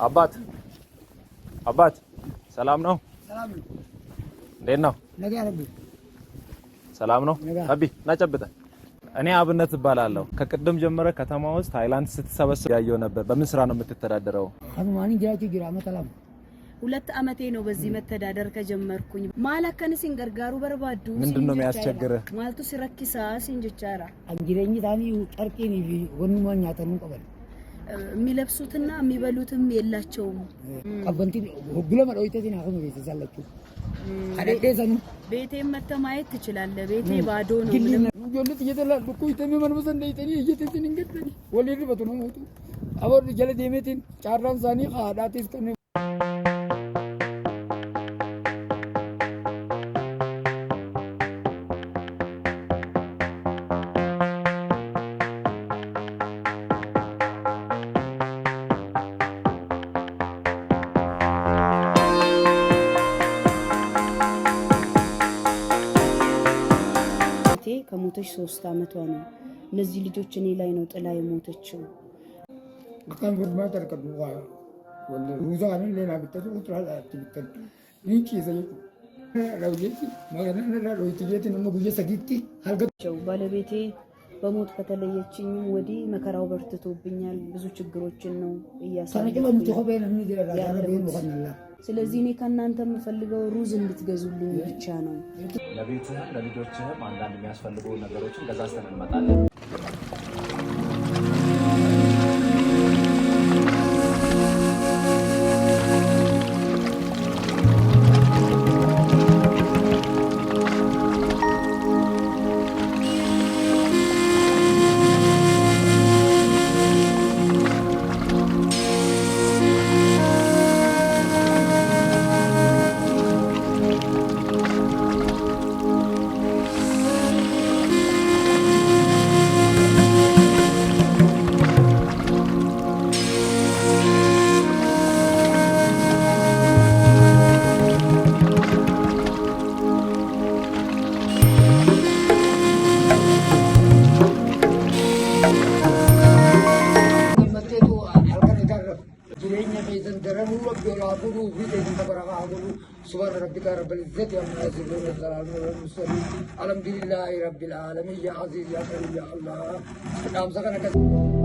አባት አባት ሰላም ነው? ሰላም ነው። እንዴት ነው? ነገ ያረብ ሰላም ነው? አቢ ናጨብጠ እኔ አብነት እባላለሁ። ከቅድም ጀምረ ከተማ ውስጥ ታይላንድ ስትሰበስብ ያየው ነበር። በምን ስራ ነው የምትተዳደረው? አማኒ ጃቺ ግራማ ተላም 2 አመቴ ነው በዚህ መተዳደር ከጀመርኩኝ። ማለከን ሲንገርጋሩ በርባዱ ምንድነው የሚያስቸግርህ? ማልቱ ሲረኪሳ ሲንጀቻራ አንጂረኝ ታኒ ጨርቄኒ ወንማኛ ተኑ ቀበል የሚለብሱትና የሚበሉትም የላቸውም። ቀበንቲ ሁሉ ማዶይተቲና አሁን ቤተሰላችሁ አደደሰኑ ቤቴ መተማየት ትችላለህ። ቤቴ ባዶ ነው። ጆልት እየተላሉ ኩይተሚ መንመሰ እንደይተኒ እየተቲን እንገደኒ ወሊድ በተኑ ሞቱ አወር ጀለ ደሜቲን ጫራን ሳኒ ኻዳቲስ ከነ ከሞተች 3 አመቷ ነው። እነዚህ ልጆች እኔ ላይ ነው ጥላ የሞተችው። ከን ጉርማ ተርከዱ ወለ ሩዛን ለና ብትቱ ጥራላ አትብተን ይንቺ ዘይ ለውጂ ማገነነ ለውይቲየት ነው ጉየ ሰጊቲ አልገቸው ባለቤቴ በሞት ከተለየችኝ ወዲህ መከራው በርትቶብኛል። ብዙ ችግሮችን ነው እያሳለፍኩ። ስለዚህ እኔ ከእናንተ የምፈልገው ሩዝ እንድትገዙልኝ ብቻ ነው። ለቤትህም ለልጆችህም አንዳንድ የሚያስፈልጉ ነገሮችን ገዛዝተን እንመጣለን። سبحان ربك رب العزة عما يصفون وسلام على المرسلين الحمد لله رب العالمين يا عزيز يا كريم يا الله نام سكنك